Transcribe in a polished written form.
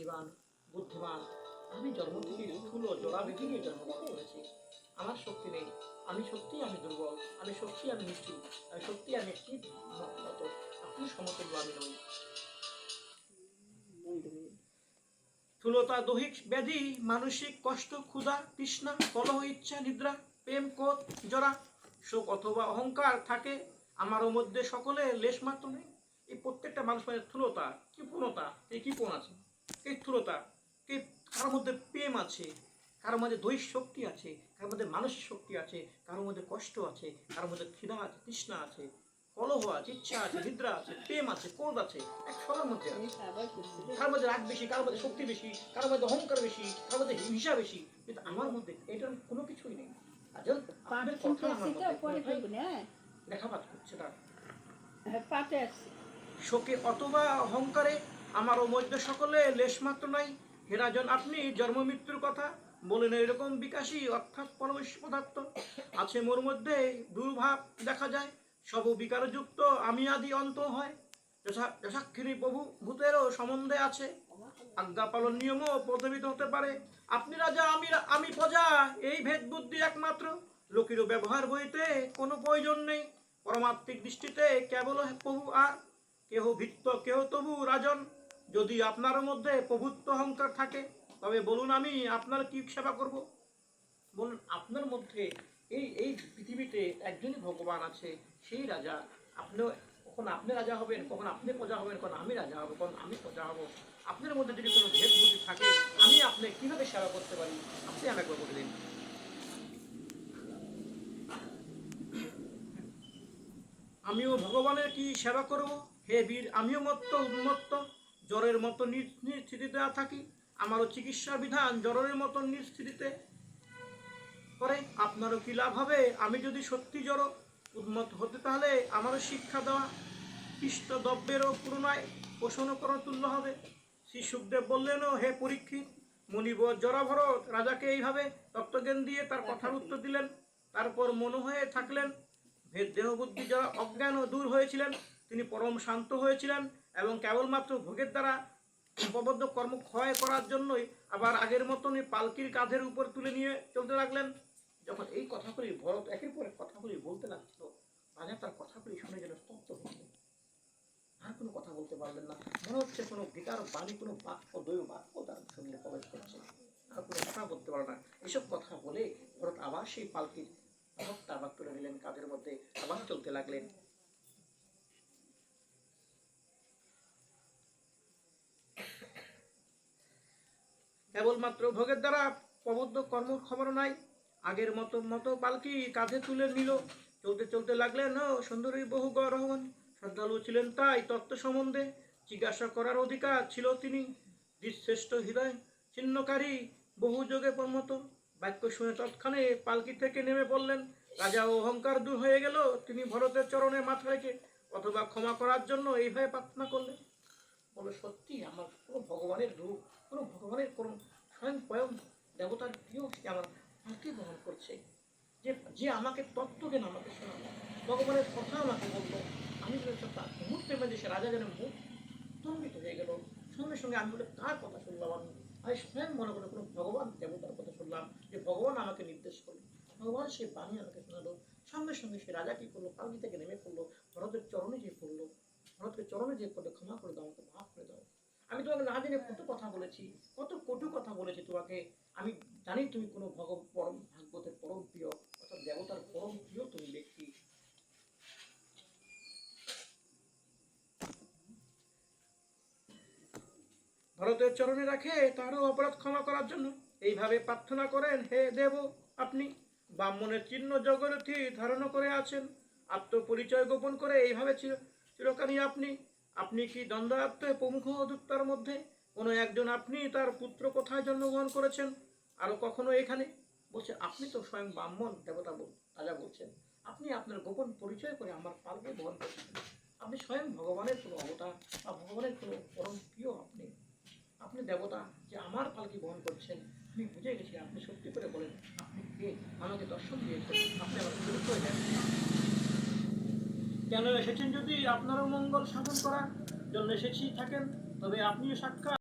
শক্তিবান, বুদ্ধিমান। আমি জন্ম থেকে স্থূল জড়াবেগে নিয়ে জন্মগ্রহণ করেছি। আমার শক্তি নেই, আমি দুর্বল, আমি নিষ্ঠুর, আমি একটি মতো। আপনি সমতুল্য, আমি নই। স্থূলতা, দৈহিক ব্যাধি, মানসিক কষ্ট, ক্ষুধা, তৃষ্ণা, কলহ, ইচ্ছা, নিদ্রা, প্রেম, ক্রোধ, জরা, শোক অথবা অহংকার থাকে আমারও মধ্যে, সকলে লেশ মাত্র নেই। এই প্রত্যেকটা মানুষ মানে স্থূলতা, কৃপণতা, এই কৃপণ আছে, এই স্থূলতা, কারোর মধ্যে প্রেম আছে, কারোর মধ্যে দৈহিক শক্তি আছে, কারোর মধ্যে মানসিক শক্তি আছে, কারোর মধ্যে কষ্ট আছে, কারোর মধ্যে খিদা আছে, তৃষ্ণা আছে, কলহ আছে, ইচ্ছা আছে, নিদ্রা আছে, প্রেম আছে, ক্রোধ আছে, এক সবার মধ্যে আছে। কারোর মধ্যে রাগ বেশি, কারোর মধ্যে শক্তি বেশি, কারোর মধ্যে অহংকার বেশি, কারোর মধ্যে হিংসা বেশি, কিন্তু আমার মধ্যে এটার কোনো কিছুই নেই। দেখাবাদ করছে তার শোকে অথবা অহংকারে আমারও মধ্যে সকলে লেশমাত্র নাই। হে রাজন, আপনি জন্ম মৃত্যুর কথা বলেন, এরকম বিকাশী অর্থাৎ পরমেশ্বর পদার্থ আছে মোর মধ্যে, দুর্ভাব দেখা যায়, সব বিকারযুক্ত আমি আদি অন্ত হয়। যশাক্ষিণী প্রভু ভূতেরও সম্বন্ধে আছে, আজ্ঞা পালন নিয়মও প্রতিবিত হতে পারে। আপনি রাজা, আমি প্রজা, এই ভেদ বুদ্ধি একমাত্র, লোকেরও ব্যবহার বইতে কোনো প্রয়োজন নেই। পরমাত্মিক দৃষ্টিতে কেবল প্রভু, আর কেহ ভিত্ত, কেহ তবু রাজন। যদি আপনার মধ্যে প্রভুত্ব অহংকার থাকে, তবে বলুন আমি আপনার কি সেবা করব। বলুন, আপনার মধ্যে এই পৃথিবীতে একজনই ভগবান আছে, সেই রাজা। কখন আপনি রাজা হবেন, কখন আপনি প্রজা হবেন, কখন আমি রাজা হব, কখন আমি প্রজা হব। আপনার মধ্যে যদি কোনো ভেদ বুদ্ধি থাকে, আমি আপনি কিভাবে সেবা করতে পারি, আপনি আমাকে বলে দিন। আমিও ভগবানের কি সেবা করব? হে বীর, আমিও উন্মত্ত, জ্বরের মতো নিঃস্থিতিতে থাকি। আমারও চিকিৎসা বিধান জ্বরের মতো নিঃস্থিতিতে করে। আপনারও কি লাভ হবে আমি যদি সত্যি জড়ো উন্মত হতে? তাহলে আমারও শিক্ষা দেওয়া খ্রিস্ট দ্রব্যেরও পুরনায় পোষণ করার তুল্য হবে। শ্রী সুখদেব বললেনও, হে পরীক্ষিত, মনিব জরাভরত রাজাকে এইভাবে তত্ত্বজ্ঞান দিয়ে তার কথার উত্তর দিলেন। তারপর মনে হয়ে থাকলেন, ভেদ দেহ বুদ্ধি যারা অজ্ঞান ও দূর হয়েছিলেন, তিনি পরম শান্ত হয়েছিলেন এবং কেবলমাত্র ভোগের দ্বারা উপবদ্ধ কর্ম ক্ষয় করার জন্যই আবার আগের মতনই পালকির কাঁধের উপর তুলে নিয়ে চলতে লাগলেন। যখন এই কথাগুলি ভরত একের পর এক কথাগুলি বলতে লাগছিল, রাজা তার কথাগুলি শুনে যেন স্তব্ধ হলেন, আর কোনো কথা বলতে পারলেন না। মনে হচ্ছে কোনো গীতার বাণী, কোনো বাক্য, দৈব বাক্য তার সঙ্গে প্রবেশ করছে, আর কোনো কথা বলতে পারে না। এসব কথা বলে ভরত আবার সেই পালকির ভক্ত আবার তুলে নিলেন কাঁধের মধ্যে, আবার চলতে লাগলেন। কেবলমাত্র ভোগের দ্বারা প্রবদ্ধ কর্ম খবর নাই। আগের মতো পালকি কাঁধে তুলে নিল, চলতে চলতে লাগলেন। সুন্দরী বহু গৌরবন শ্রদ্ধালু ছিলেন, তাই তত্ত্ব সম্বন্ধে জিজ্ঞাসা করার অধিকার ছিল তিনি। শ্রেষ্ঠ হৃদয় ছিন্নকারী বহু যোগে পরমত বাক্য শুনে তৎক্ষণে পালকি থেকে নেমে পড়লেন। রাজা অহংকার দূর হয়ে গেল, তিনি ভরতের চরণে মাথা রেখে অথবা ক্ষমা করার জন্য এইভাবে প্রার্থনা করলেন। বলে, সত্যি আমার কোনো ভগবানের রূপ, কোনো ভগবানের কোনো স্বয়ং দেবতার প্রিয় আমার পালকি বহন করছে, যে আমাকে তত্ত্বজ্ঞান আমাকে শোনালো, ভগবানের কথা আমাকে বললো। আমি তার মুহূর্তের মধ্যে সে রাজা যেন মুখ স্তম্ভিত হয়ে গেল। সঙ্গে সঙ্গে আমি বলে কার কথা শুনলাম? আমি স্বয়ং মনে করে কোনো ভগবান দেবতার কথা শুনলাম, যে ভগবান আমাকে নির্দেশ করলো, ভগবান সে বাণী আমাকে শোনালো। সঙ্গে সঙ্গে সে রাজা কি করলো, পালকি থেকে নেমে পড়লো, ভরতের চরণে যে পড়লো, ভরতকে চরণে যে করলে, ক্ষমা করে দাও, আমাকে মাফ করে দাও। আমি তোমাকে না জেনে কত কথা বলেছি, কত কটু কথা বলেছি তোমাকে। আমি জানি তুমি কোনো পরম ভাগবতের পরম প্রিয়, অর্থাৎ দেবতার পরম প্রিয় তুমি ব্যক্তি। ভরতের চরণে রাখে তারও অপরাধ ক্ষমা করার জন্য এইভাবে প্রার্থনা করেন, হে দেব, আপনি ব্রাহ্মণের চিহ্ন জগরথী ধারণ করে আছেন, আত্মপরিচয় গোপন করে এইভাবে চিরকালই আপনি কি দ্বন্দ্বাত্ম প্রমুখ অধিকতার মধ্যে কোনো একজন, আপনি তার পুত্র কোথায় জন্মগ্রহণ করেছেন, আরো কখনো এখানে? বলছে, আপনি তো স্বয়ং ব্রাহ্মণ দেবতা রাজা বলছেন, আপনি আপনার গোপন পরিচয় করে আমার পালকে বহন করছেন। আপনি স্বয়ং ভগবানের কোনো অবতার বা ভগবানের কোনো পরম প্রিয়, আপনি দেবতা, যে আমার পালকি বহন করছেন। আমি বুঝে গেছি, আপনি সত্যি করে বলেন আপনি কে, আমাকে দর্শন দিয়েছেন, আপনি আমার পরিচয় দেন। কেন এসেছেন? যদি আপনারও মঙ্গল সাধন করার জন্য এসেছি থাকেন, তবে আপনিও সাক্ষাৎ